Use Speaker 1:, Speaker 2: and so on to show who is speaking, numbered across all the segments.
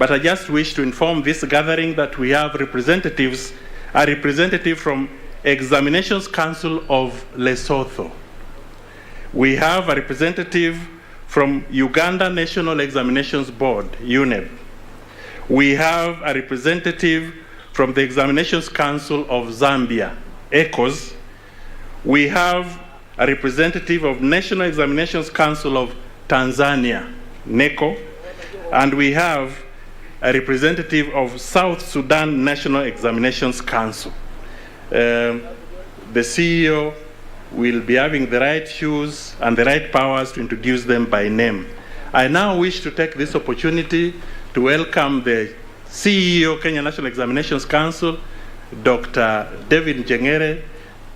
Speaker 1: but I just wish to inform this gathering that we have a representative from Examinations Council of Lesotho. We have a representative from Uganda National Examinations Board, UNEB. We have a representative from the Examinations Council of Zambia, ECOS. We have a representative of National Examinations Council of Tanzania, NECO, and we have a representative of South Sudan National Examinations Council. The CEO will be having the right shoes and the right powers to introduce them by name. I now wish to take this opportunity to welcome the CEO, Kenya National Examinations Council, Dr. David Njengere,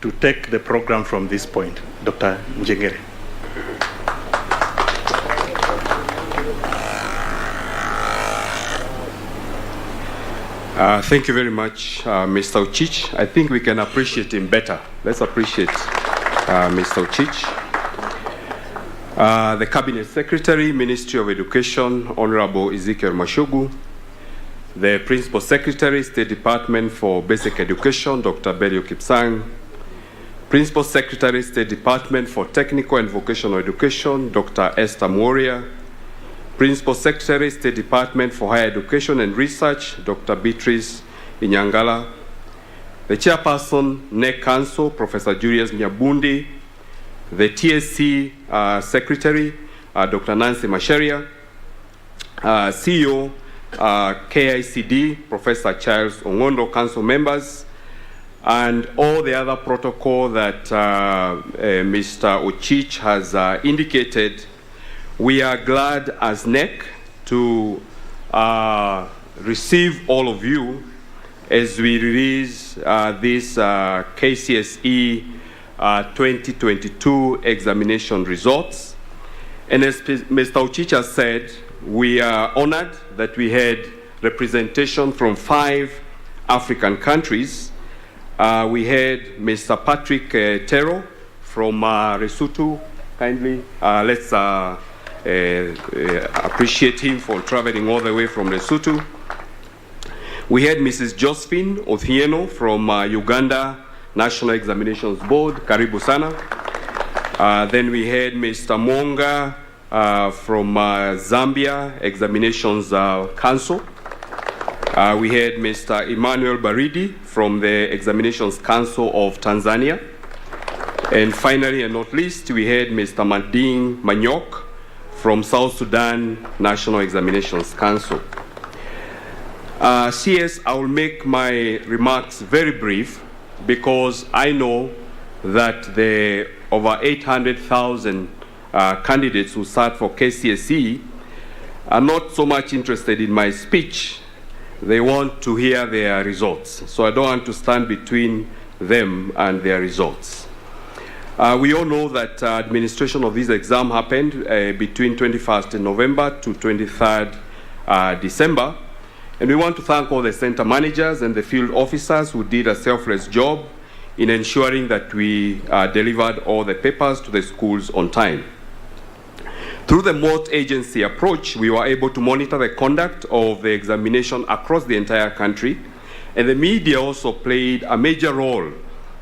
Speaker 1: to take the program from this point. Dr. Njengere.
Speaker 2: Thank you very much, Mr. Ochich. I think we can appreciate him better. Let's appreciate Mr. Ochich. The Cabinet Secretary, Ministry of Education, Honorable Ezekiel Mashogu. The Principal Secretary, State Department for Basic Education, Dr. Belio Kipsang. Principal Secretary, State Department for Technical and Vocational Education, Dr. Esther Moria. Principal Secretary, State Department for Higher Education and Research, Dr. Beatrice Inyangala. The Chairperson, NEC Council, Professor Julius Nyabundi. The TSC Secretary, Dr. Nancy Masheria. CEO, KICD, Professor Charles Ongondo, Council members, and all the other protocol that Mr. Ochich has indicated. We are glad as NEC to receive all of you as we release this KCSE 2022 examination results. And as Mr. Ochich has said, we are honored that we had representation from 5 African countries. We had Mr. Patrick Tero from Lesotho. Kindly, let's appreciate him for traveling all the way from Lesotho. We had Mrs. Josephine Othieno from Uganda National Examinations Board, Karibu Sana. Then we had Mr. Monga from Zambia Examinations Council. We had Mr. Emmanuel Baridi from the Examinations Council of Tanzania. And finally, and not least, we had Mr. Mading Manyok from South Sudan National Examinations Council. CS, I will make my remarks very brief because I know that the over 800,000 candidates who sat for KCSE are not so much interested in my speech. They want to hear their results. So I don't want to stand between them and their results. We all know that administration of this exam happened between 21st November to 23rd December. And we want to thank all the center managers and the field officers who did a selfless job in ensuring that we delivered all the papers to the schools on time. Through the multi-agency approach, we were able to monitor the conduct of the examination across the entire country, and the media also played a major role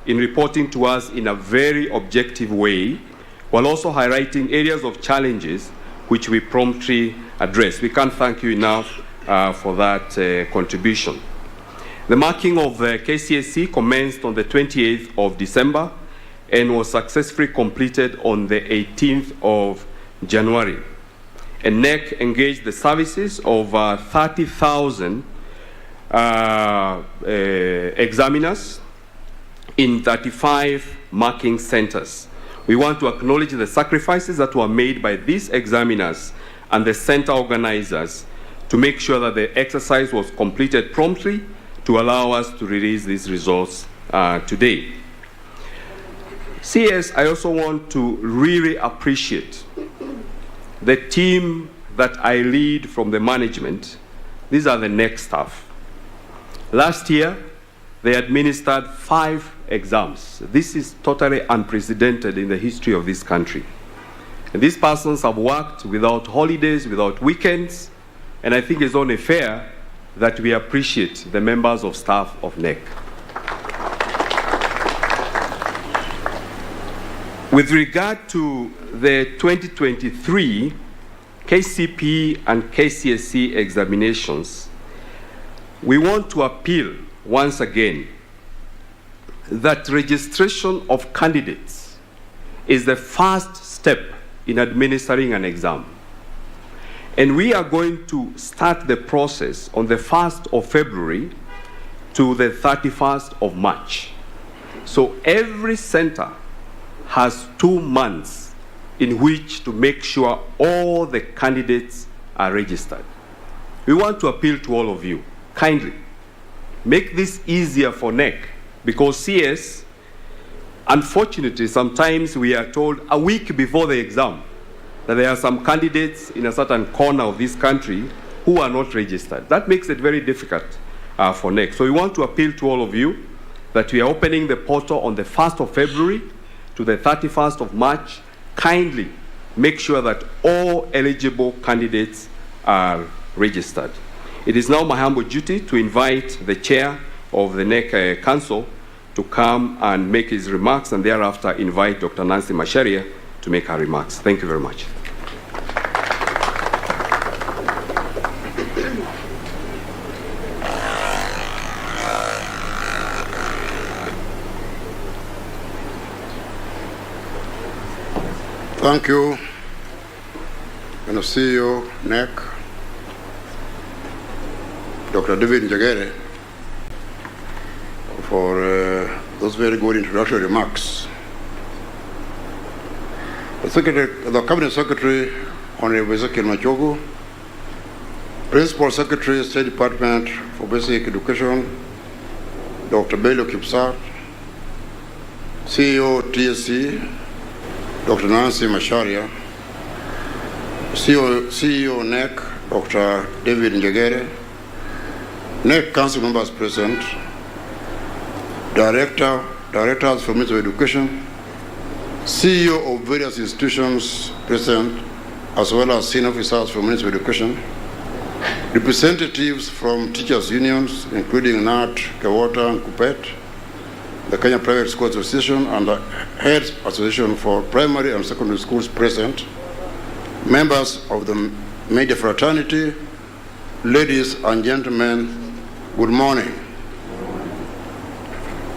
Speaker 2: in reporting to us in a very objective way, while also highlighting areas of challenges which we promptly addressed. We can't thank you enough for that contribution. The marking of the KCSE commenced on the 28th of December and was successfully completed on the 18th of January. And NEC engaged the services of 30,000 examiners in 35 marking centers. We want to acknowledge the sacrifices that were made by these examiners and the center organizers to make sure that the exercise was completed promptly to allow us to release these results today. CS, I also want to really appreciate the team that I lead from the management. These are the NEC staff. Last year, they administered 5 exams. This is totally unprecedented in the history of this country. And these persons have worked without holidays, without weekends, and I think it's only fair that we appreciate the members of staff of NEC. With regard to the 2023 KCPE and Kcse examinations, we want to appeal once again that registration of candidates is the first step in administering an exam. And we are going to start the process on the 1st of February to the 31st of March. So every center has 2 months in which to make sure all the candidates are registered. We want to appeal to all of you, kindly, make this easier for NEC, because CS, unfortunately, sometimes we are told a week before the exam that there are some candidates in a certain corner of this country who are not registered. That makes it very difficult for NEC. So we want to appeal to all of you that we are opening the portal on the 1st of February to the 31st of March. Kindly make sure that all eligible candidates are registered. It is now my humble duty to invite the chair of the NEC Council to come and make his remarks, and thereafter invite Dr. Nancy Macharia to make her remarks. Thank you very much.
Speaker 3: Thank you, and CEO NEC, Dr. David Njagere, for those very good introductory remarks. The Cabinet Secretary, Honorable Ezekiel Machogu, Principal Secretary, State Department for Basic Education, Dr. Bello Kcse, CEO Kcse, Dr. Nancy Macharia, CEO NEC, Dr. David Njagere, NEC Council members present, Directors for Ministry of Education, CEO of various institutions present, as well as senior officers from Ministry of Education, representatives from teachers' unions, including NAT, Kewota, and KUPPET, the Kenya Private School Association, and the Heads Association for Primary and Secondary Schools present, members of the media fraternity, ladies and gentlemen, good morning.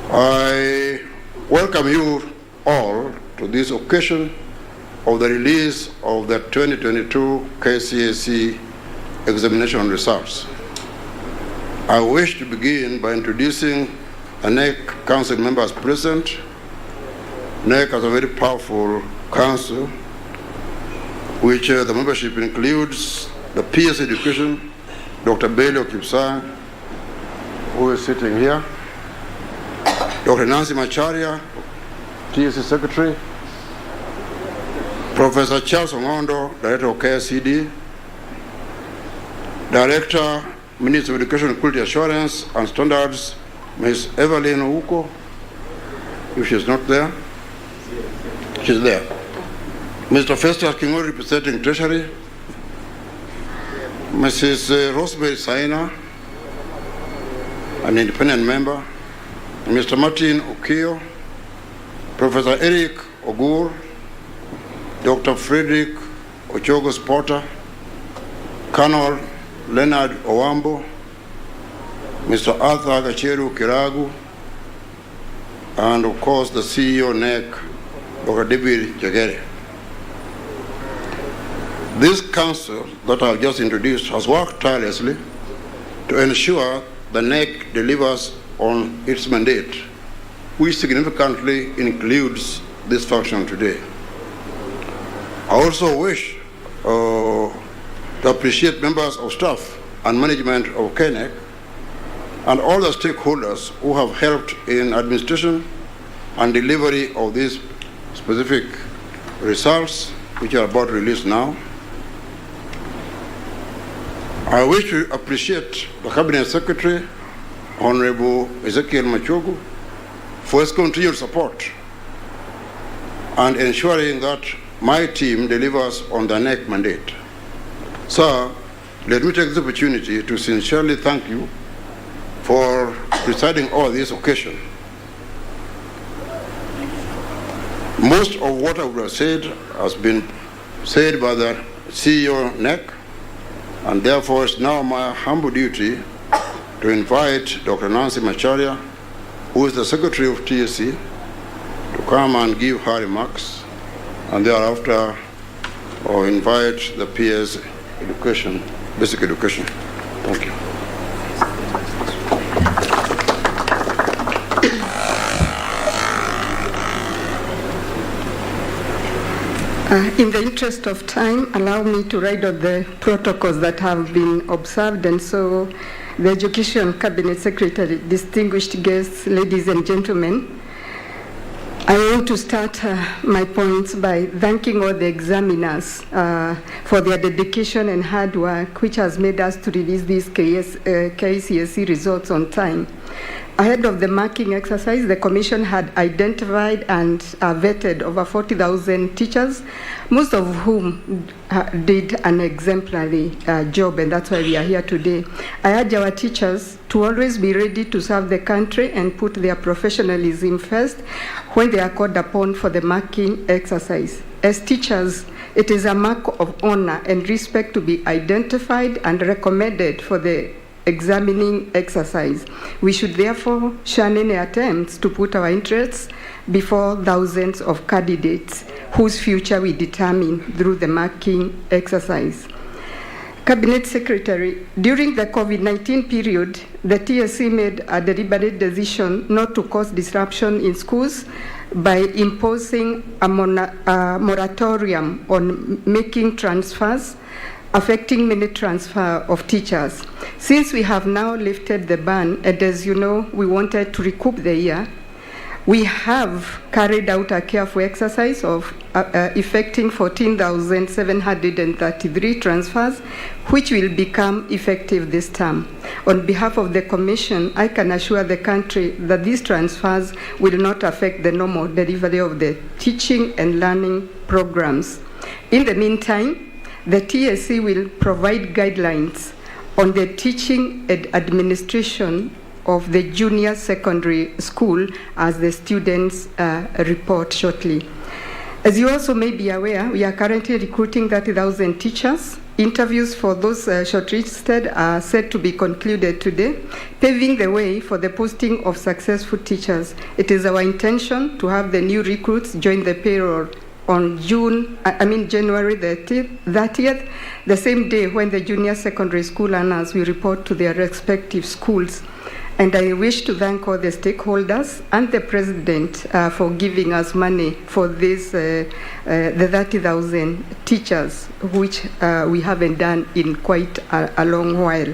Speaker 3: I welcome you all to this occasion of the release of the 2022 Kcse examination results. I wish to begin by introducing the NEC Council members present. NEC has a very powerful council, which the membership includes the PS Education, Dr. Bello Kcse, who is sitting here, Dr. Nancy Macharia, TSC Secretary, Professor Charles Ongondo, Director of KCD, Director, Ministry of Education, Quality Assurance and Standards, Ms. Evelyn Ouko, if she's not there, she's there. Mr. Festus Kingori, representing Treasury, Mrs. Rosemary Saina, an independent member, Mr. Martin Okio, Professor Eric Ogur, Dr. Frederick Ochogos Porter, Colonel Leonard Owambo, Mr. Arthur Gacheru Kiragu, and of course the CEO NEC, Dr. David Njagere. This council that I've just introduced has worked tirelessly to ensure the NEC delivers on its mandate, which significantly includes this function today. I also wish to appreciate members of staff and management of KNEC and all the stakeholders who have helped in administration and delivery of these specific results, which are about to release now. I wish to appreciate the Cabinet Secretary, Honorable Ezekiel Machogu, for his continued support and ensuring that my team delivers on the NEC mandate. Sir, let me take this opportunity to sincerely thank you for presiding over this occasion. Most of what I would have said has been said by the CEO NEC, and therefore it's now my humble duty to invite Dr. Nancy Macharia, who is the Secretary of Kcse, to come and give her remarks, and thereafter I'll invite the PS Education, Basic Education. Thank you.
Speaker 4: In the interest of time, allow me to write out the protocols that have been observed. And so, the Education Cabinet Secretary, distinguished guests, ladies and gentlemen, I want to start my points by thanking all the examiners for their dedication and hard work, which has made us to release these Kcse results on time. Ahead of the marking exercise, the Commission had identified and vetted over 40,000 teachers, most of whom did an exemplary job, and that's why we are here today. I urge our teachers to always be ready to serve the country and put their professionalism first when they are called upon for the marking exercise. As teachers, it is a mark of honor and respect to be identified and recommended for the examining exercise. We should therefore shun any attempts to put our interests before thousands of candidates whose future we determine through the marking exercise. Cabinet Secretary, during the COVID-19 period, the Kcse made a deliberate decision not to cause disruption in schools by imposing a moratorium on making transfers, affecting many transfer of teachers. Since we have now lifted the ban, and as you know, we wanted to recoup the year, we have carried out a careful exercise of effecting 14,733 transfers, which will become effective this term. On behalf of the Commission, I can assure the country that these transfers will not affect the normal delivery of the teaching and learning programs. In the meantime, the Kcse will provide guidelines on the teaching and administration of the junior secondary school as the students report shortly. As you also may be aware, we are currently recruiting 30,000 teachers. Interviews for those shortlisted are set to be concluded today, paving the way for the posting of successful teachers. It is our intention to have the new recruits join the payroll on January 30th, the same day when the junior secondary school learners will report to their respective schools. And I wish to thank all the stakeholders and the President for giving us money for this, the 30,000 teachers, which we haven't done in quite a long while.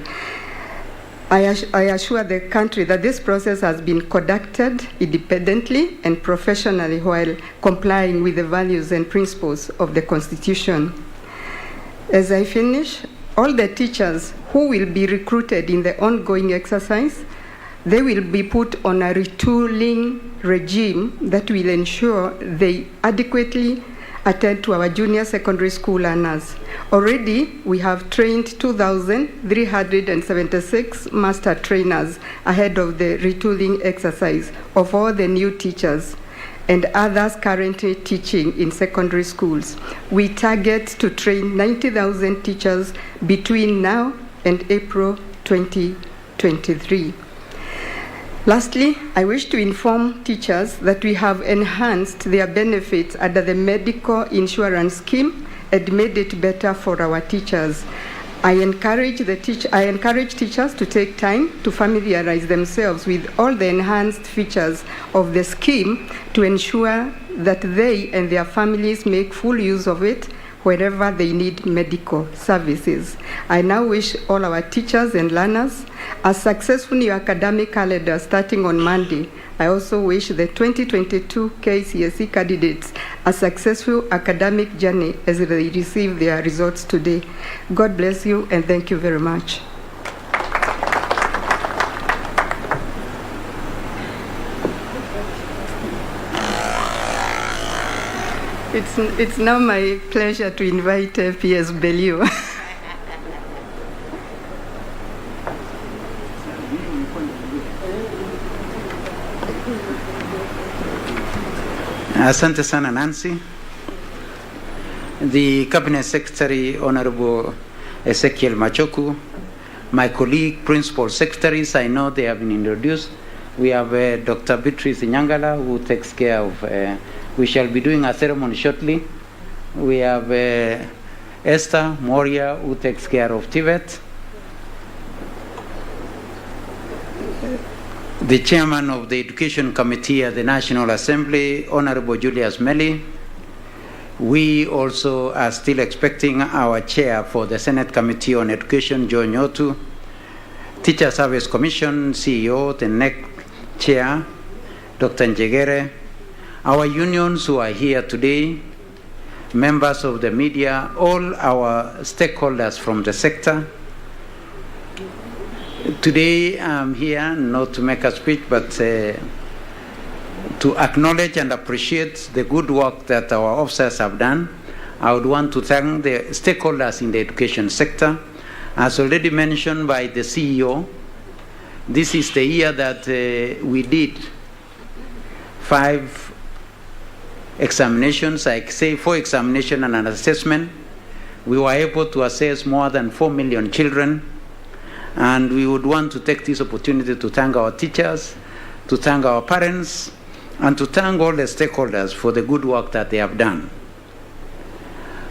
Speaker 4: I assure the country that this process has been conducted independently and professionally while complying with the values and principles of the Constitution. As I finish, all the teachers who will be recruited in the ongoing exercise, they will be put on a retooling regime that will ensure they adequately attend to our junior secondary school learners. Already, we have trained 2,376 master trainers ahead of the retooling exercise of all the new teachers and others currently teaching in secondary schools. We target to train 90,000 teachers between now and April 2023. Lastly, I wish to inform teachers that we have enhanced their benefits under the medical insurance scheme and made it better for our teachers. I encourage teachers to take time to familiarize themselves with all the enhanced features of the scheme to ensure that they and their families make full use of it wherever they need medical services. I now wish all our teachers and learners a successful new academic calendar starting on Monday. I also wish the 2022 Kcse candidates a successful academic journey as they receive their results today. God bless you and thank you very much. It's now my pleasure to invite PS Bellew.
Speaker 5: Asante sana Nancy. The Cabinet Secretary, Honorable Ezekiel Machoku, my colleague, Principal Secretaries, I know they have been introduced. We have Dr. Beatrice Nyangala, who takes care of, we shall be doing a ceremony shortly. We have Esther Moria, who takes care of Tibet. The Chairman of the Education Committee at the National Assembly, Honorable Julius Meli. We also are still expecting our chair for the Senate Committee on Education, Joe Nyotu. Teacher Service Commission, CEO, the NEC Chair, Dr. Njegere. Our unions who are here today, members of the media, all our stakeholders from the sector. Today I'm here not to make a speech, but to acknowledge and appreciate the good work that our officers have done. I would want to thank the stakeholders in the education sector. As already mentioned by the CEO, this is the year that we did 5 examinations, I say 4 examinations and an assessment. We were able to assess more than 4 million children. And we would want to take this opportunity to thank our teachers, to thank our parents, and to thank all the stakeholders for the good work that they have done.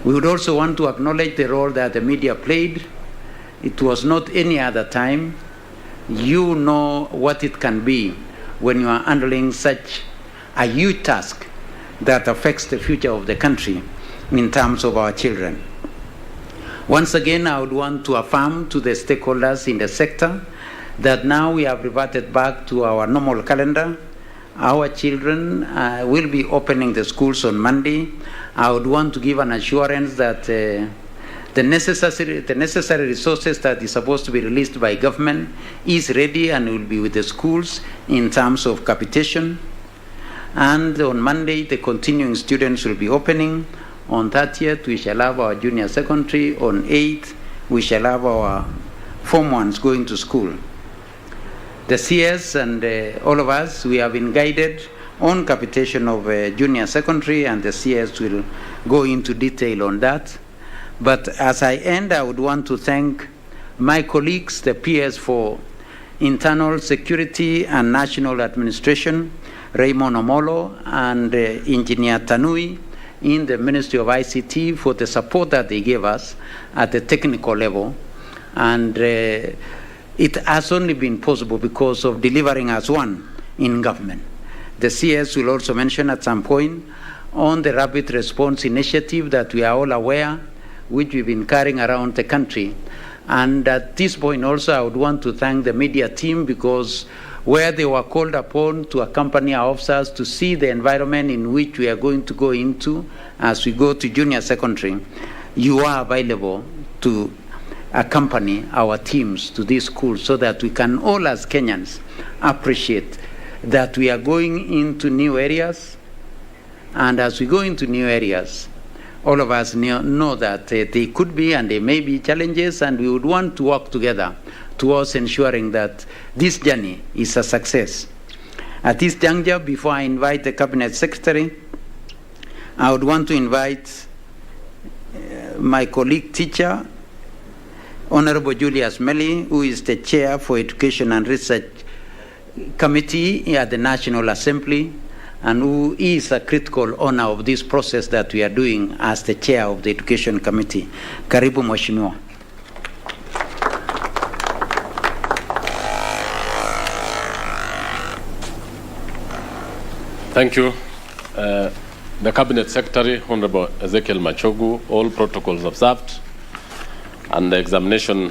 Speaker 5: We would also want to acknowledge the role that the media played. It was not any other time. You know what it can be when you are handling such a huge task that affects the future of the country in terms of our children. Once again, I would want to affirm to the stakeholders in the sector that now we have reverted back to our normal calendar. Our children will be opening the schools on Monday. I would want to give an assurance that the necessary resources that is supposed to be released by government is ready and will be with the schools in terms of capitation. And on Monday, the continuing students will be opening. On 30th, we shall have our junior secondary. On 8th, we shall have our Form 1s going to school. The CS and all of us, we have been guided on capitation of junior secondary, and the CS will go into detail on that. But as I end, I would want to thank my colleagues, the PS for Internal Security and National Administration, Raymond Omolo and Engineer Tanui, in the Ministry of ICT for the support that they gave us at the technical level. And it has only been possible because of delivering as one in government. The CS will also mention at some point on the rapid response initiative that we are all aware, which we've been carrying around the country. And at this point also, I would want to thank the media team because where they were called upon to accompany our officers to see the environment in which we are going to go into as we go to junior secondary, you are available to accompany our teams to these schools so that we can all as Kenyans appreciate that we are going into new areas. And as we go into new areas, all of us know that they could be and there may be challenges, and we would want to work together towards ensuring that this journey is a success. At this juncture, before I invite the Cabinet Secretary, I would want to invite my colleague teacher, Honorable Julius Meli, who is the Chair for Education and Research Committee at the National Assembly, and who is a critical owner of this process that we are doing as the Chair of the Education Committee. Karibu Mheshimiwa.
Speaker 6: Thank you. The Cabinet Secretary, Honorable Ezekiel Machogu, all protocols observed, and the Examination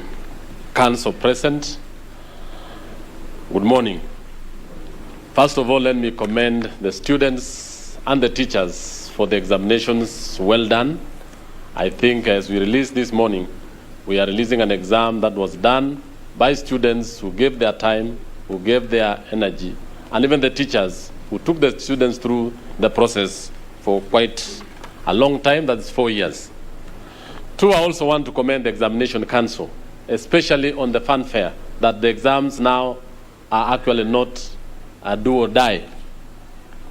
Speaker 6: Council present. Good morning. First of all, let me commend the students and the teachers for the examinations well done. I think as we released this morning, we are releasing an exam that was done by students who gave their time, who gave their energy, and even the teachers who took the students through the process for quite a long time, that's 4 years. Two, I also want to commend the Examination Council, especially on the fanfare, that the exams now are actually not a do or die.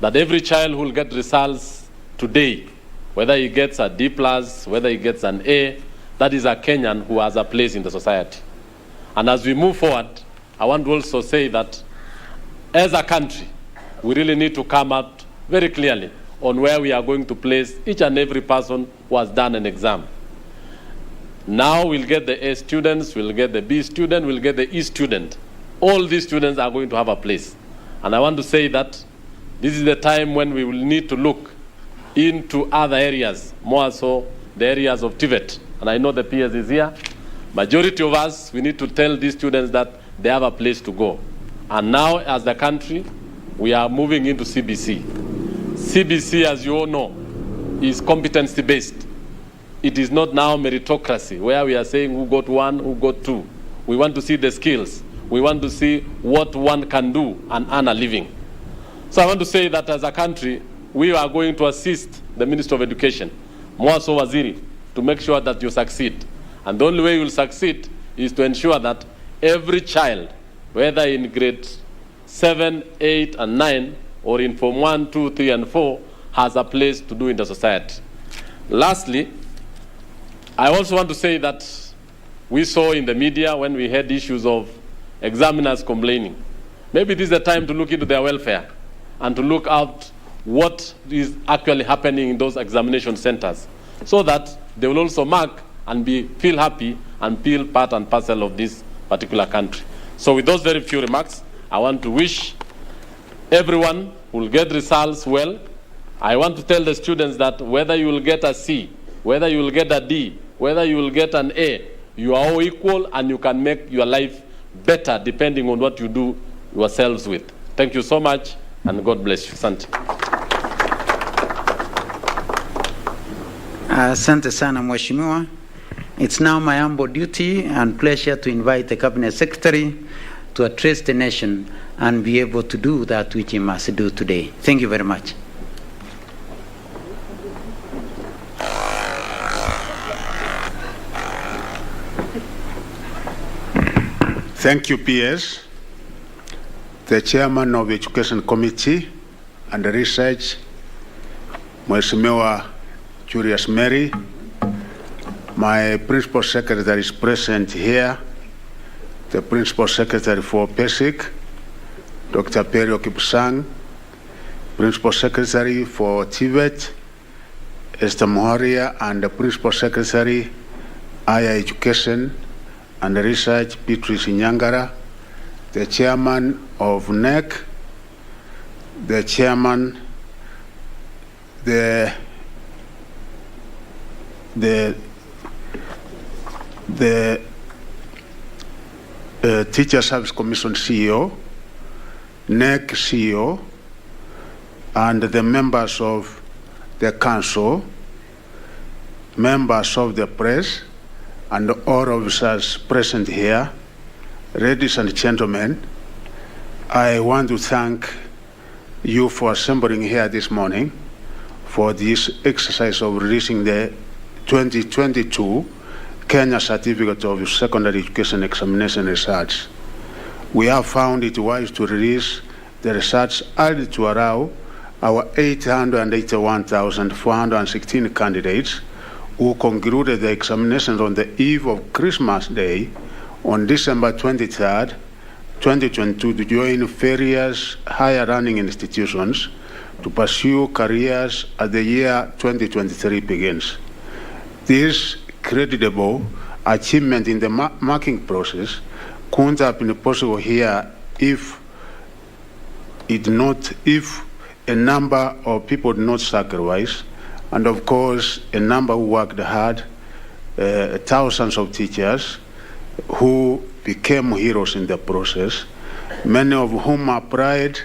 Speaker 6: that every child who will get results today, whether he gets a D+, whether he gets an A, that is a Kenyan who has a place in the society. And as we move forward, I want to also say that as a country, we really need to come out very clearly on where we are going to place each and every person who has done an exam. Now we'll get the A students, we'll get the B student, we'll get the E student. All these students are going to have a place. And I want to say that this is the time when we will need to look into other areas, more so the areas of TVET. And I know the PS is here. Majority of us, we need to tell these students that they have a place to go. And now, as the country, we are moving into CBC. CBC, as you all know, is competency-based. It is not now meritocracy, where we are saying who got 1, who got 2. We want to see the skills. We want to see what one can do and earn a living. So I want to say that as a country, we are going to assist the Minister of Education, more so Waziri, to make sure that you succeed. And the only way you will succeed is to ensure that every child, whether in grade 7, 8, and 9, or in Form 1, 2, 3, and 4, has a place to do in the society. Lastly, I also want to say that we saw in the media when we had issues of examiners complaining. Maybe this is the time to look into their welfare and to look out what is actually happening in those examination centers, so that they will also mark and feel happy and feel part and parcel of this particular country. So with those very few remarks, I want to wish everyone who will get results well. I want to tell the students that whether you will get a C, whether you will get a D, whether you will get an A, you are all equal and you can make your life better depending on what you do yourselves with. Thank you so much and God bless you. Asante.
Speaker 5: Asante sana Mheshimiwa. It's now my humble duty and pleasure to invite the Cabinet Secretary to address the nation and be able to do that which he must do today. Thank you very much.
Speaker 7: Thank you, PS. The Chairman of the Education Committee and Research, Mheshimiwa Julius Mary, my Principal Secretary is present here, the Principal Secretary for PESIC, Dr. Perio Kipsang, Principal Secretary for TVET, Esther Moharia, and the Principal Secretary, Higher Education and Research, Beatrice Nyangara, the Chairman of NEC, the Chairman, the Teacher Service Commission CEO, NEC CEO, and the members of the Council, members of the press, and all officers present here. Ladies and gentlemen, I want to thank you for assembling here this morning for this exercise of releasing the 2022 Kenya Certificate of Secondary Education Examination results. We have found it wise to release the results early to allow our 881,416 candidates who concluded the examinations on the eve of Christmas Day on December 23rd, 2022 to join various higher learning institutions to pursue careers as the year 2023 begins. This creditable achievement in the marking process couldn't have been possible here if a number of people did not sacrifice, and of course a number who worked hard, thousands of teachers who became heroes in the process, many of whom applied,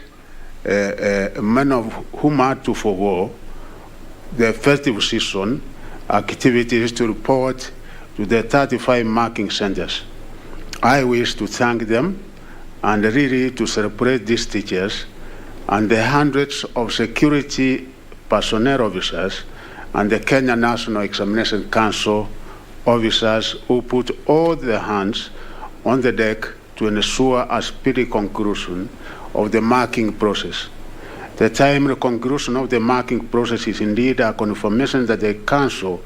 Speaker 7: many of whom had to forgo the festive season activities to report to the 35 marking centers. I wish to thank them and really to celebrate these teachers and the hundreds of security personnel officers and the Kenya National Examination Council officers who put all their hands on the deck to ensure a speedy conclusion of the marking process. The timely conclusion of the marking process is indeed a confirmation that the Council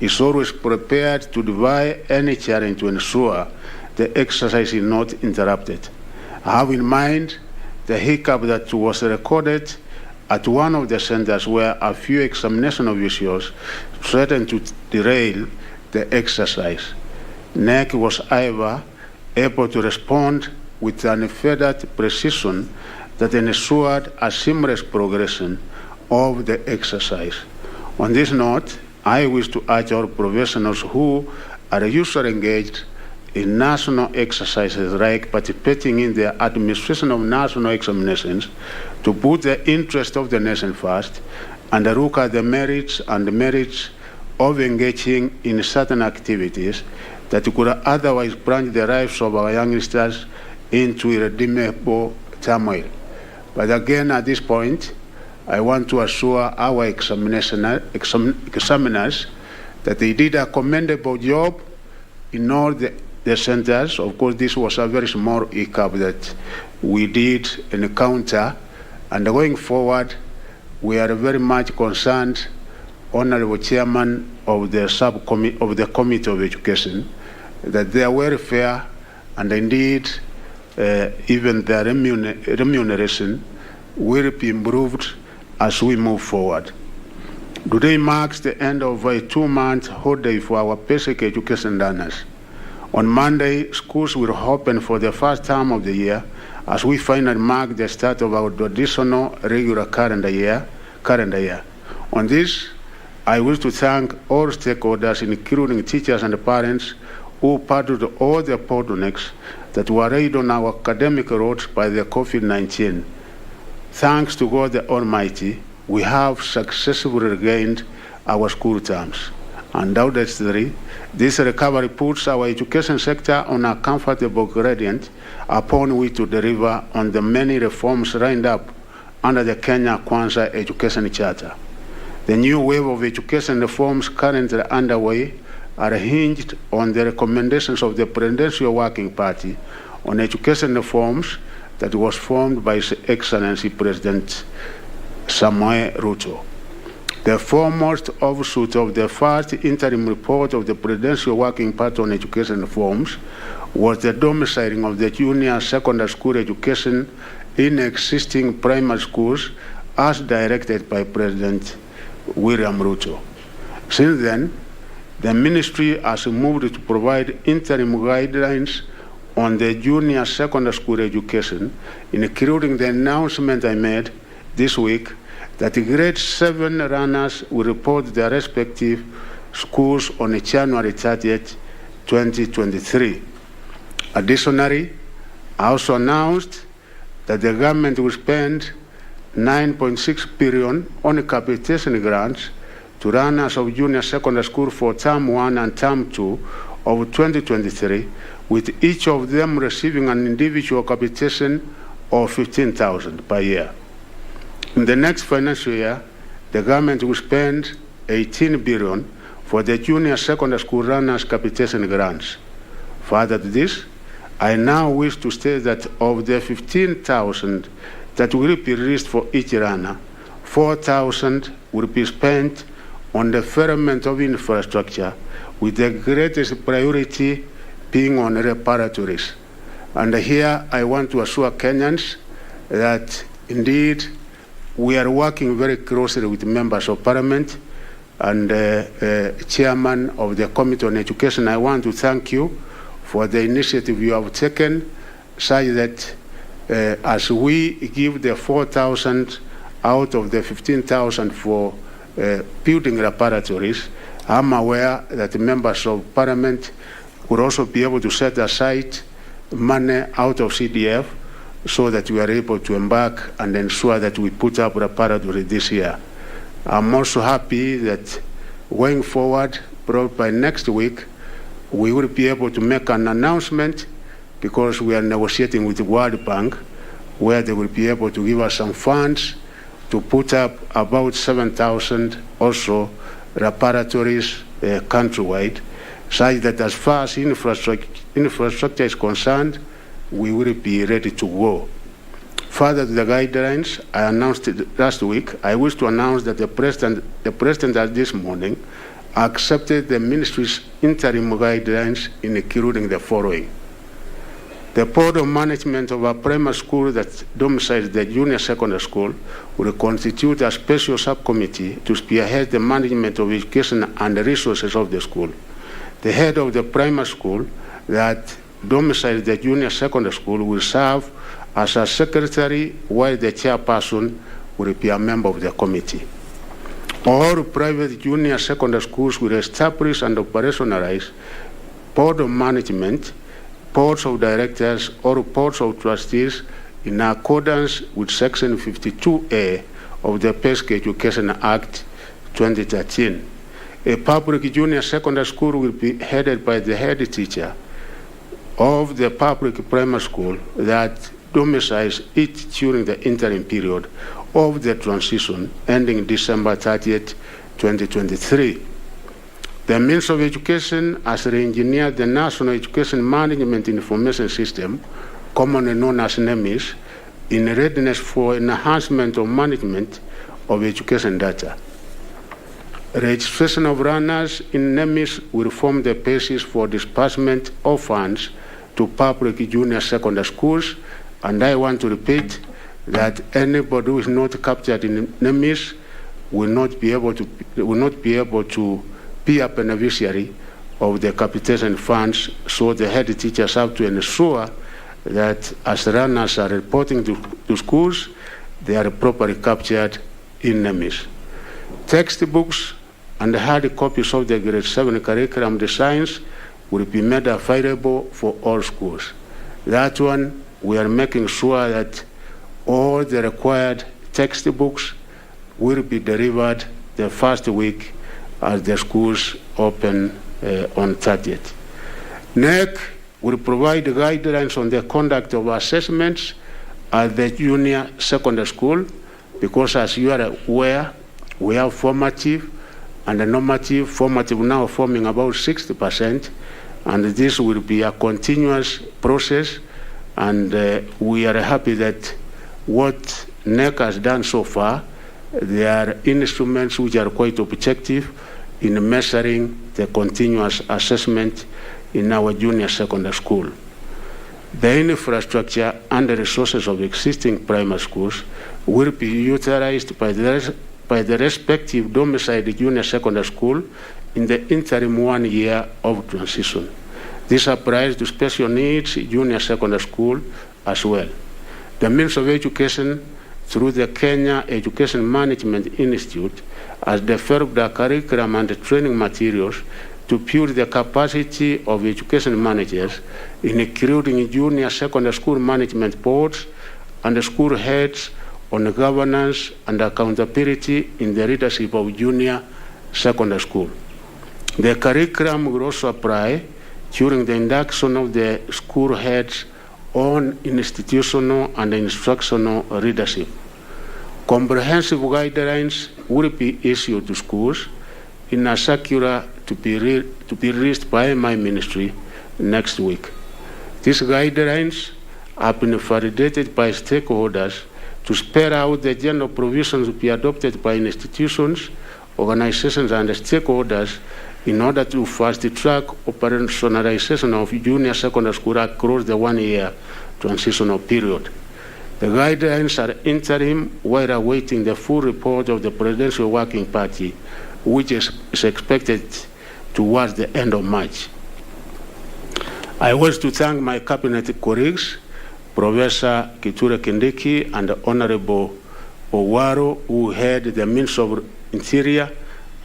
Speaker 7: is always prepared to defy any challenge to ensure the exercise is not interrupted. I have in mind the hiccup that was recorded at one of the centers where a few examination officials threatened to derail the exercise. NEC was, however, able to respond with unfettered precision that ensured a seamless progression of the exercise. On this note, I wish to urge our professionals who are usually engaged in national exercises like participating in the administration of national examinations to put the interest of the nation first and look at the merits of engaging in certain activities that could otherwise plunge the lives of our youngsters into irredeemable turmoil. But again, at this point, I want to assure our examiners that they did a commendable job in all the centers. Of course, this was a very small hiccup that we did encounter, and going forward, we are very much concerned, Honorable Chairman of the Subcommittee of the Committee of Education, that their welfare and indeed even their remuneration will be improved as we move forward. Today marks the end of a 2-month holiday for our basic education learners. On Monday, schools will open for the first time of the year as we finally mark the start of our traditional regular calendar year. On this, I wish to thank all stakeholders, including teachers and parents, who battled all the bottlenecks that were laid on our academic roads by the COVID-19. Thanks to God the Almighty, we have successfully regained our school terms. Undoubtedly, this recovery puts our education sector on a comfortable gradient upon which to deliver on the many reforms lined up under the Kenya Kwanza Education Charter. The new wave of education reforms currently underway are hinged on the recommendations of the Presidential Working Party on education reforms that was formed by His Excellency President Samuel Ruto. The foremost offshoot of the first interim report of the Presidential Working Party on education reforms was the domiciling of the junior secondary school education in existing primary schools as directed by President William Ruto. Since then, the ministry has moved to provide interim guidelines on the junior secondary school education, including the announcement I made this week that grade 7 runners will report their respective schools on January 30th, 2023. Additionally, I also announced that the government will spend 9.6 billion on capitation grants to runners of junior secondary school for term 1 and term 2 of 2023, with each of them receiving an individual capitation of 15,000 per year. In the next financial year, the government will spend 18 billion for the junior secondary school runners capitation grants. Further to this, I now wish to state that of the 15,000 that will be released for each runner, 4,000 will be spent on the development of infrastructure, with the greatest priority being on reparatories. And here I want to assure Kenyans that indeed we are working very closely with members of parliament and chairman of the Committee on Education. I want to thank you for the initiative you have taken, such that as we give the 4,000 out of the 15,000 for building reparatories, I'm aware that the members of parliament will also be able to set aside money out of CDF so that we are able to embark and ensure that we put up reparatory this year. I'm also happy that going forward, probably by next week, we will be able to make an announcement, because we are negotiating with the World Bank, where they will be able to give us some funds to put up about 7,000 also reparatories countrywide, such that as far as infrastructure is concerned, we will be ready to go. Further to the guidelines I announced last week, I wish to announce that the President this morning accepted the Ministry's interim guidelines, including the following. The Board of Management of a primary school that domiciles the junior secondary school will constitute a special subcommittee to spearhead the management of education and the resources of the school. The head of the primary school that domiciles the junior secondary school will serve as a secretary, while the chairperson will be a member of the committee. All private junior secondary schools will establish and operationalize board of management, boards of directors, or boards of trustees in accordance with Section 52A of the Basic Education Act 2013. A public junior secondary school will be headed by the head teacher of the public primary school that domiciles it during the interim period of the transition ending December 30th, 2023. The Ministry of Education has re-engineered the National Education Management Information System, commonly known as NEMIS, in readiness for enhancement of management of education data. Registration of runners in NEMIS will form the basis for disbursement of funds to public junior secondary schools, and I want to repeat that anybody who is not captured in NEMIS will not be able to be a beneficiary of the capitation funds, so the head teachers have to ensure that as runners are reporting to schools, they are properly captured in NEMIS. Textbooks and hard copies of the grade 7 curriculum designs will be made available for all schools. That one, we are making sure that all the required textbooks will be delivered the first week as the schools open on 30th. NEC will provide guidelines on the conduct of assessments at the junior secondary school, because as you are aware, we have formative and the normative. Formative now forming about 60%, and this will be a continuous process, and we are happy that what NEC has done so far, there are instruments which are quite objective in measuring the continuous assessment in our junior secondary school. The infrastructure and the resources of existing primary schools will be utilized by the respective domiciled junior secondary school in the interim 1 year of transition. This applies to special needs junior secondary school as well. The Ministry of Education, through the Kenya Education Management Institute, has developed a curriculum and training materials to build the capacity of education managers, including junior secondary school management boards and school heads, on governance and accountability in the leadership of junior secondary school. The curriculum will also apply during the induction of the school heads on institutional and instructional leadership. Comprehensive guidelines will be issued to schools in a circular to be released by my ministry next week. These guidelines have been validated by stakeholders to spell out the general provisions to be adopted by institutions, organizations, and stakeholders in order to fast-track operationalization of junior secondary school across the 1 year transitional period. The guidelines are interim while awaiting the full report of the Presidential Working Party, which is expected towards the end of March. I wish to thank my cabinet colleagues, Professor Kithure Kindiki and Honorable Owaro, who head the Ministry of Interior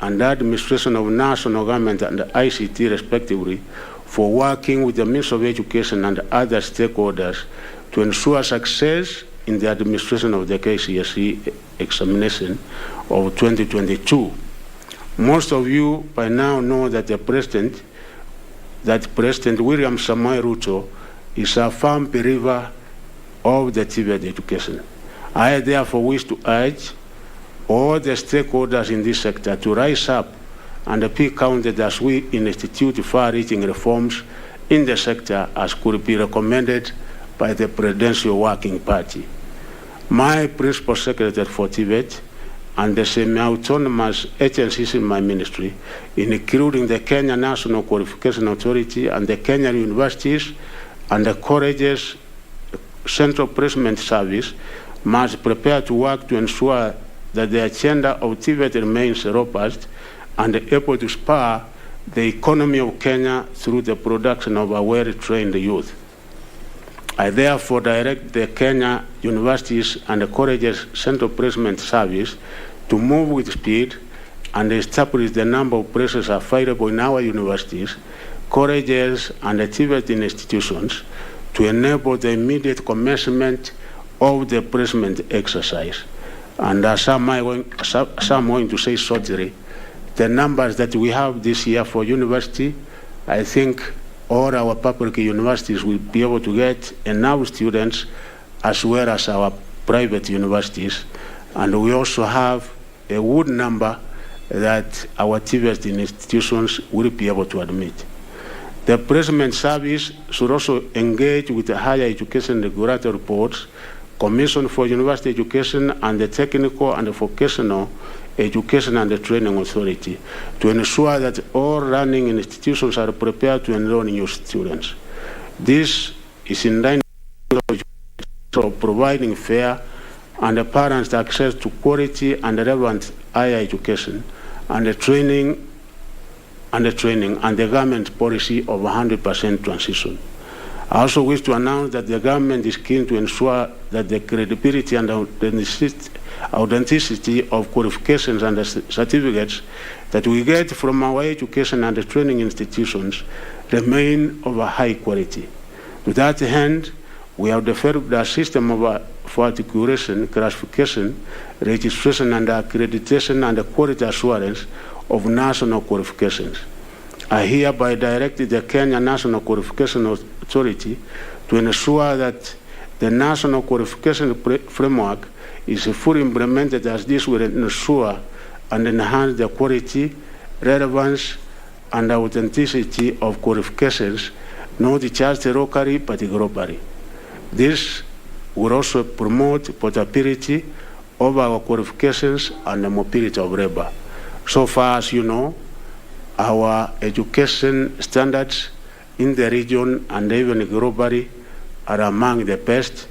Speaker 7: and Administration of National Government and ICT respectively, for working with the Ministry of Education and other stakeholders to ensure success in the administration of the Kcse examination of 2022. Most of you by now know that President William Samoei Ruto is a firm believer of the TVET education. I therefore wish to urge all the stakeholders in this sector to rise up and be counted as we institute far-reaching reforms in the sector as could be recommended by the Presidential Working Party. My principal secretary for TVET and the semi-autonomous agencies in my ministry, including the Kenya National Qualification Authority and the Kenya universities and the colleges Central Placement Service, must prepare to work to ensure that the agenda of TVET remains robust and able to spur the economy of Kenya through the production of a well-trained youth. I therefore direct the Kenya universities and the colleges Central Placement Service to move with speed and establish the number of places available in our universities, colleges, and the TVET institutions to enable the immediate commencement of the placement exercise. And as I'm going to say shortly, the numbers that we have this year for university, I think all our public universities will be able to get enough students as well as our private universities. And we also have a good number that our TVET institutions will be able to admit. The placement service should also engage with the higher education regulatory boards, Commission for University Education, and the Technical and Vocational Education and the Training Authority to ensure that all running institutions are prepared to enroll new students. This is in line with providing fair and parents access to quality and relevant higher education and the training and the government policy of 100% transition. I also wish to announce that the government is keen to ensure that the credibility and authenticity of qualifications and certificates that we get from our education and the training institutions remain of a high quality. To that end, we have developed a system for articulation, classification, registration, and accreditation and the quality assurance of national qualifications. I hereby directed the Kenya National Qualification Authority to ensure that the national qualification framework is fully implemented, as this will ensure and enhance the quality, relevance, and authenticity of qualifications, not just locally but globally. This will also promote portability of our qualifications and the mobility of labor. So far as you know, our education standards in the region and even globally are among the best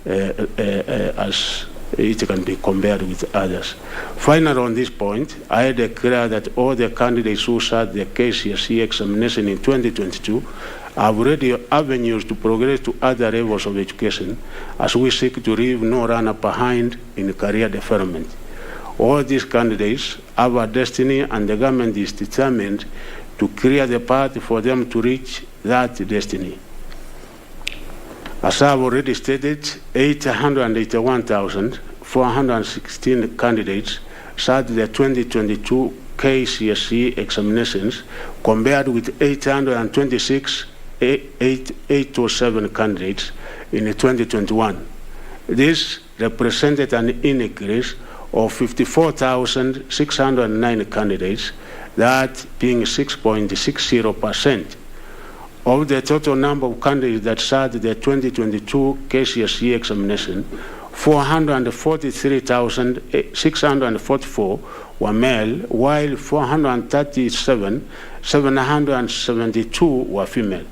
Speaker 7: as it can be compared with others. Finally, on this point, I declare that all the candidates who sat the Kcse examination in 2022 have already avenues to progress to other levels of education as we seek to leave no runner behind in career development. All these candidates have a destiny, and the government is determined to clear the path for them to reach that destiny. As I have already stated, 881,416 candidates sat the 2022 Kcse examinations, compared with 826,807 candidates in 2021. This represented an increase of 54,609 candidates, that being 6.60%. Of the total number of candidates that sat the 2022 Kcse examination, 443,644 were male, while 437,772 were female,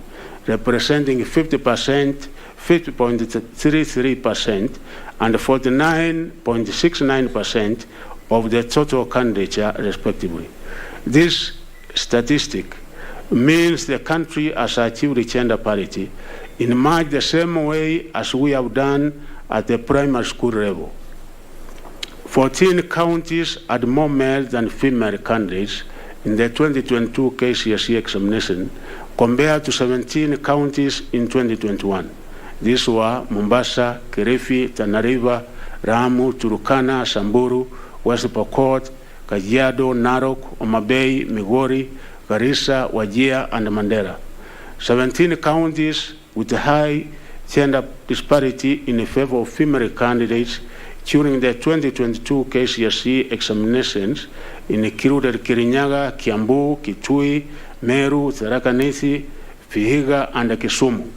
Speaker 7: representing 50.33% and 49.69% of the total candidature, respectively. This statistic means the country has achieved gender parity in much the same way as we have done at the primary school level. 14 counties had more male than female candidates in the 2022 Kcse examination, compared to 17 counties in 2021. These were Mombasa, Kilifi, Tana River, Lamu, Turkana, Samburu, West Pokot, Kajiado, Narok, Homa Bay, Migori, Garissa, Wajir, and Mandera. 17 counties with high gender disparity in favor of female candidates during the 2022 Kcse examinations included Kirinyaga, Kiambu, Kitui, Meru, Tharaka Nithi, Vihiga, and Kisumu.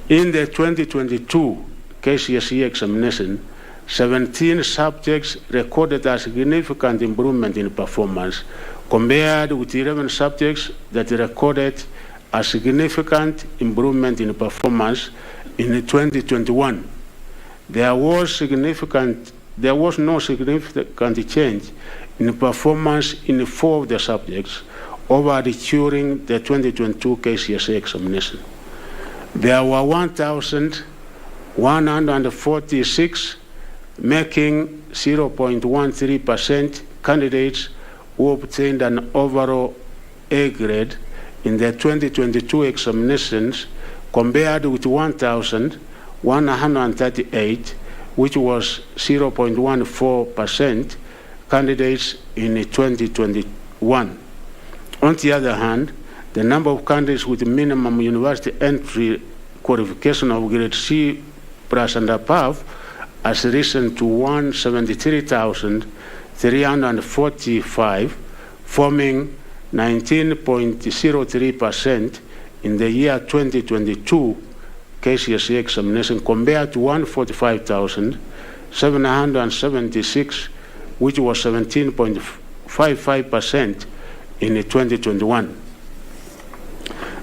Speaker 7: In the 2022 Kcse examination, 17 subjects recorded a significant improvement in performance compared with 11 subjects that recorded a significant improvement in performance in 2021. There was no significant change in performance in 4 of the subjects over during the 2022 Kcse examination. There were 1,146, making 0.13% candidates who obtained an overall A grade in the 2022 examinations compared with 1,138, which was 0.14% candidates in 2021. On the other hand, the number of candidates with minimum university entry qualification of grade C plus and above has risen to 173,345, forming 19.03% in the year 2022 Kcse examination compared to 145,776, which was 17.55% in 2021.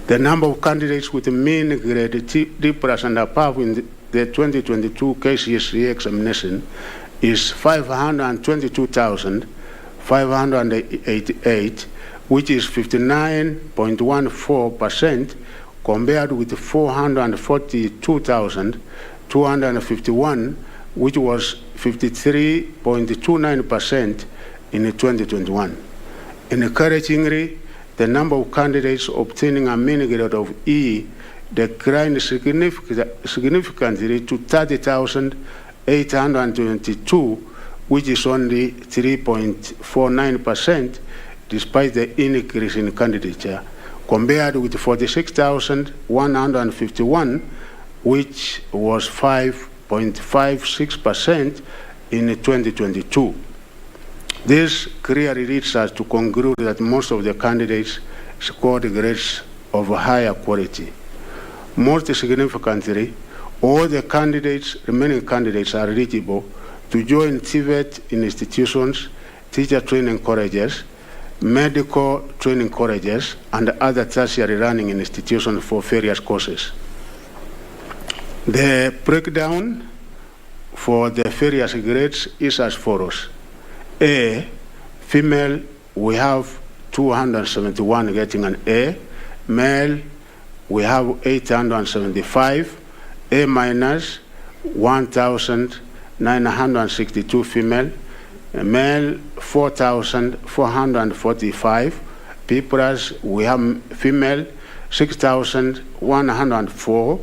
Speaker 7: The number of candidates with mean grade D plus and above in the 2022 Kcse examination is 522,588, which is 59.14% compared with 442,251, which was 53.29% in 2021. Encouragingly, the number of candidates obtaining a mean grade of E declined significantly to 30,822, which is only 3.49%, despite the increase in candidature, compared with 46,151, which was 5.56% in 2022. This clearly leads us to conclude that most of the candidates scored grades of higher quality. Most significantly, all the remaining candidates are eligible to join TVET institutions, teacher training colleges, medical training colleges, and other tertiary learning institutions for various courses. The breakdown for the various grades is as follows. A, female, we have 271 getting an A. Male, we have 875. A minus, 1,962 female. Male, 4,445. B plus, we have female, 6,104.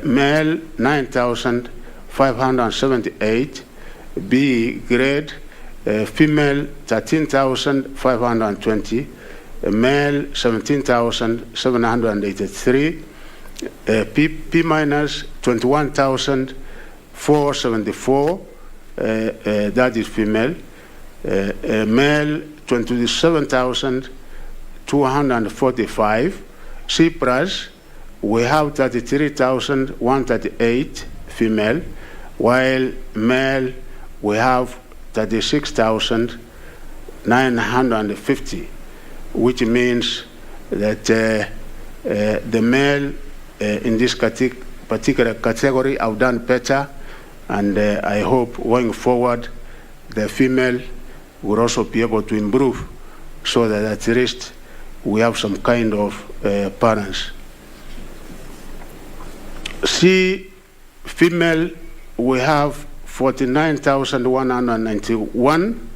Speaker 7: Male, 9,578. B grade, female 13,520, male 17,783, P minus 21,474, that is female, male 27,245, C plus we have 33,138 female, while male we have 36,950, which means that the male in this particular category have done better, and I hope going forward the female will also be able to improve so that at least we have some kind of balance. C, female, we have 49,191.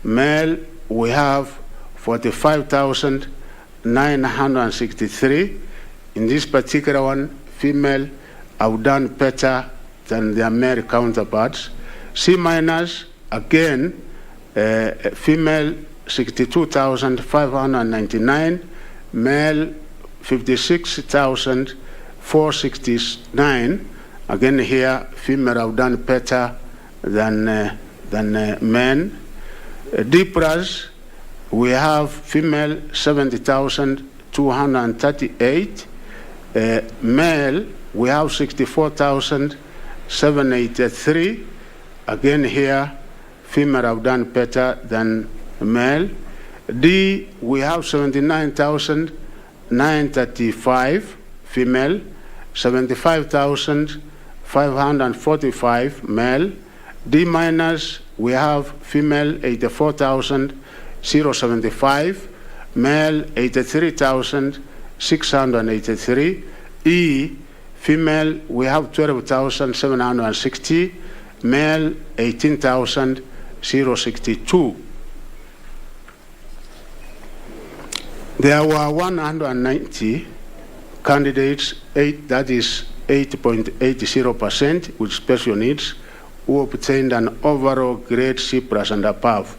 Speaker 7: Male, we have 45,963. In this particular one, female have done better than their male counterparts. C minus, again, female 62,599, male 56,469. Again here, female have done better than men. D plus, we have female 70,238. Male, we have 64,000 783. Again here, female have done better than male. D, we have 79,935 female, 75,545 male. D minus, we have female 84,075, male 83,683. E, female, we have 12,760, male 18,062. There were 190 candidates, that is 8.80% with special needs, who obtained an overall grade C+ and above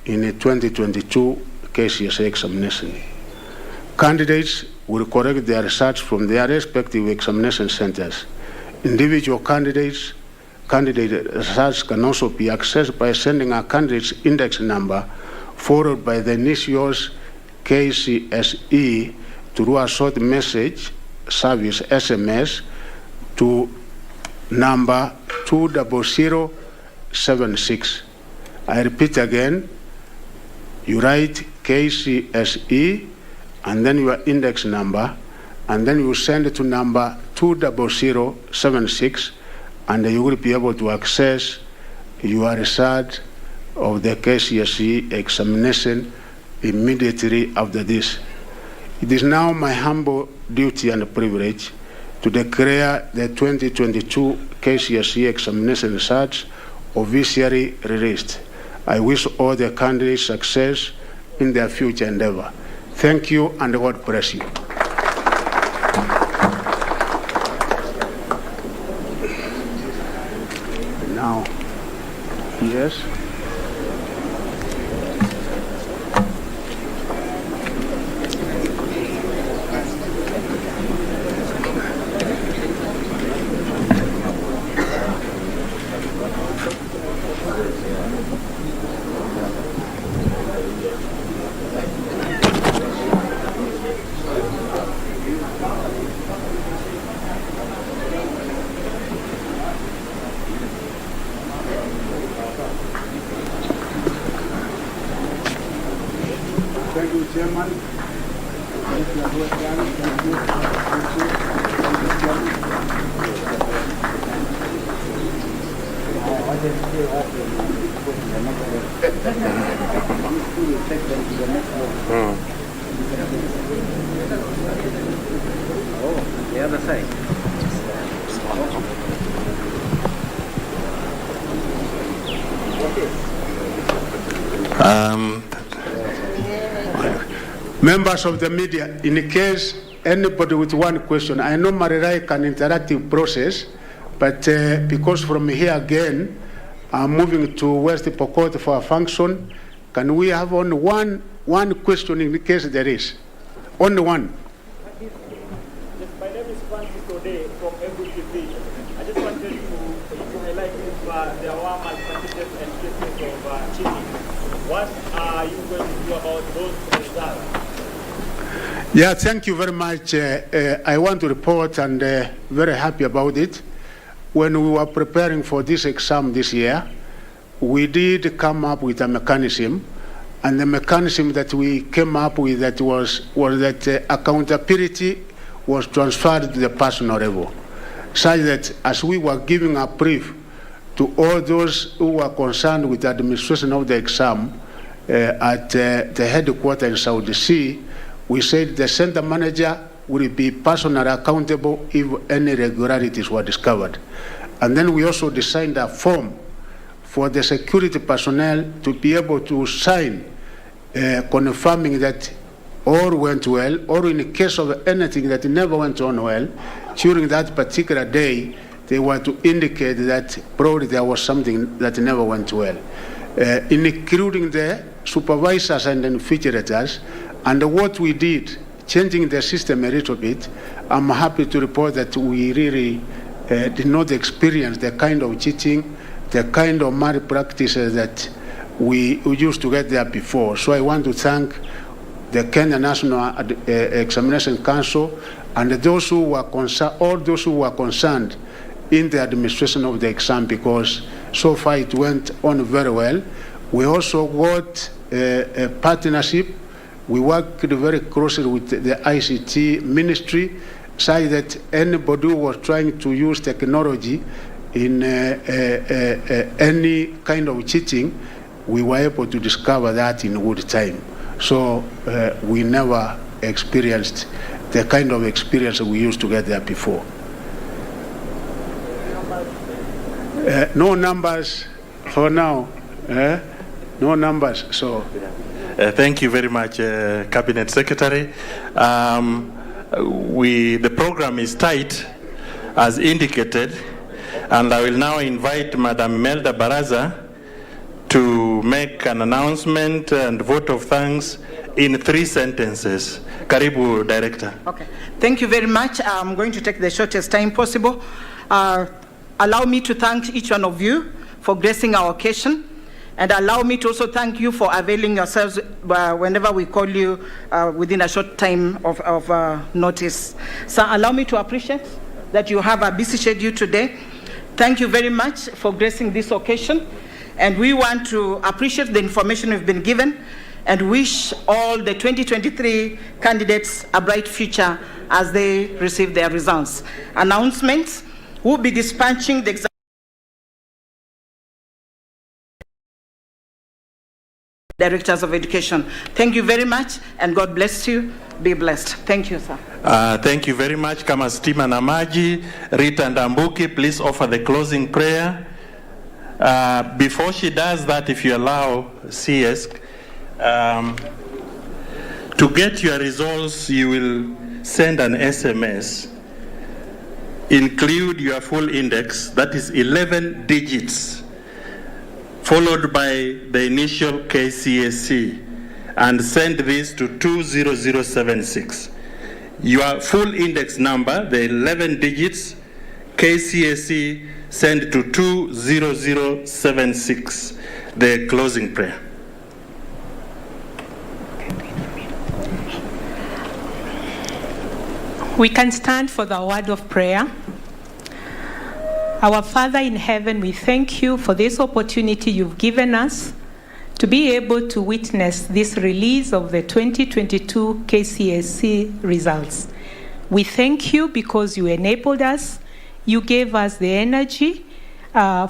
Speaker 7: in the 2022 Kcse examination. Candidates will correct their results from their respective examination centers. Individual candidate results can also be accessed by sending a candidate's index number followed by the initials Kcse through a short message service SMS to number 20076. I repeat again, you write Kcse and then your index number, and then you send it to number 20076, and you will be able to access your result of the Kcse examination immediately after this. It is now my humble duty and privilege to declare the 2022 Kcse examination results officially released. I wish all the candidates success in their future endeavor. Thank you, and God bless you. Now, yes. Thank you, Chairman.
Speaker 5: The other side.
Speaker 7: Members of the media, in case anybody with one question, I normally like an interactive process, but because from here again, I'm moving to West Pokot for a function, can we have only one question in case there is? Only one.
Speaker 8: My name is Francis Ode from MBTV. I just wanted to highlight if there were malpractices and cases of cheating. What are you going to do about those results?
Speaker 7: Yeah, thank you very much. I want to report and very happy about it. When we were preparing for this exam this year, we did come up with a mechanism, and the mechanism that we came up with that was that accountability was transferred to the personal level, such that as we were giving a brief to all those who were concerned with the administration of the exam at the headquarters in Saudi Sea, we said the center manager will be personally accountable if any irregularities were discovered. And then we also designed a form for the security personnel to be able to sign confirming that all went well, or in case of anything that never went on well, during that particular day, they were to indicate that probably there was something that never went well, including the supervisors and invigilators. And what we did, changing the system a little bit, I'm happy to report that we really did not experience the kind of cheating, the kind of malpractices that we used to get there before. So I want to thank the Kenya National Examination Council and those who were concerned, all those who were concerned in the administration of the exam, because so far it went on very well. We also got a partnership. We worked very closely with the ICT ministry, such that anybody who was trying to use technology in any kind of cheating, we were able to discover that in good time. So we never experienced the kind of experience we used to get there before. No numbers for now. No numbers. So.
Speaker 1: Thank you very much, Cabinet Secretary. The program is tight, as indicated, and I will now invite Madam Imelda Baraza to make an announcement and vote of thanks in 3 sentences. Karibu, Director.
Speaker 9: Okay. Thank you very much. I'm going to take the shortest time possible. Allow me to thank each one of you for gracing our occasion, and allow me to also thank you for availing yourselves whenever we call you within a short time of notice. So allow me to appreciate that you have a busy schedule today. Thank you very much for gracing this occasion, and we want to appreciate the information we've been given and wish all the 2023 candidates a bright future as they receive their results. Announcements: we'll be dispatching the exam Directors of Education. Thank you very much, and God bless you. Be blessed. Thank you, sir.
Speaker 1: Thank you very much. Kama Stima Namaji, Rita Ndambuki, please offer the closing prayer. Before she does that, if you allow, CS, to get your results, you will send an SMS. Include your full index, that is 11 digits, followed by the initial Kcse, and send this to 20076. Your full index number, the 11 digits, Kcse, send to 20076. The closing prayer.
Speaker 10: We can stand for the word of prayer. Our Father in heaven, we thank you for this opportunity you've given us to be able to witness this release of the 2022 Kcse results. We thank you because you enabled us. You gave us the energy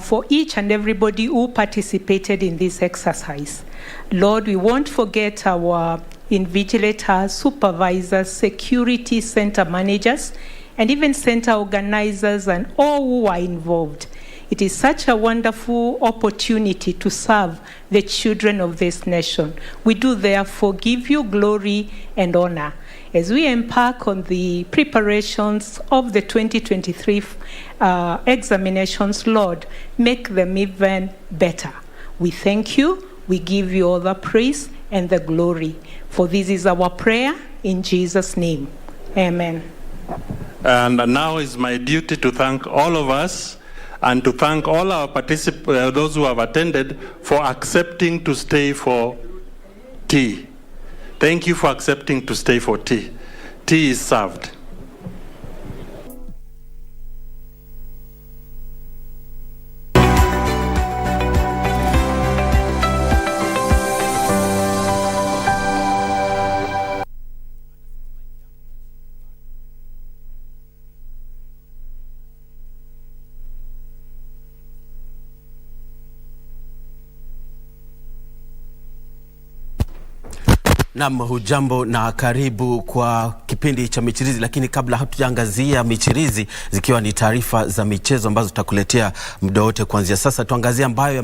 Speaker 10: for each and everybody who participated in this exercise. Lord, we won't forget our invigilators, supervisors, security center managers, and even center organizers and all who are involved. It is such a wonderful opportunity to serve the children of this nation. We do therefore give you glory and honor. As we embark on the preparations of the 2023 examinations, Lord, make them even better. We thank you, we give you all the praise and the glory. For this is our prayer in Jesus' name. Amen.
Speaker 1: And now is my duty to thank all of us and to thank all our participants, those who have attended, for accepting to stay for tea. Thank you for accepting to stay for tea. Tea is served.
Speaker 11: Naam, hujambo na karibu kwa kipindi cha michirizi, lakini kabla hatujaangazia michirizi zikiwa ni taarifa za michezo ambazo tutakuletea muda wote kuanzia sasa, tuangazia ambayo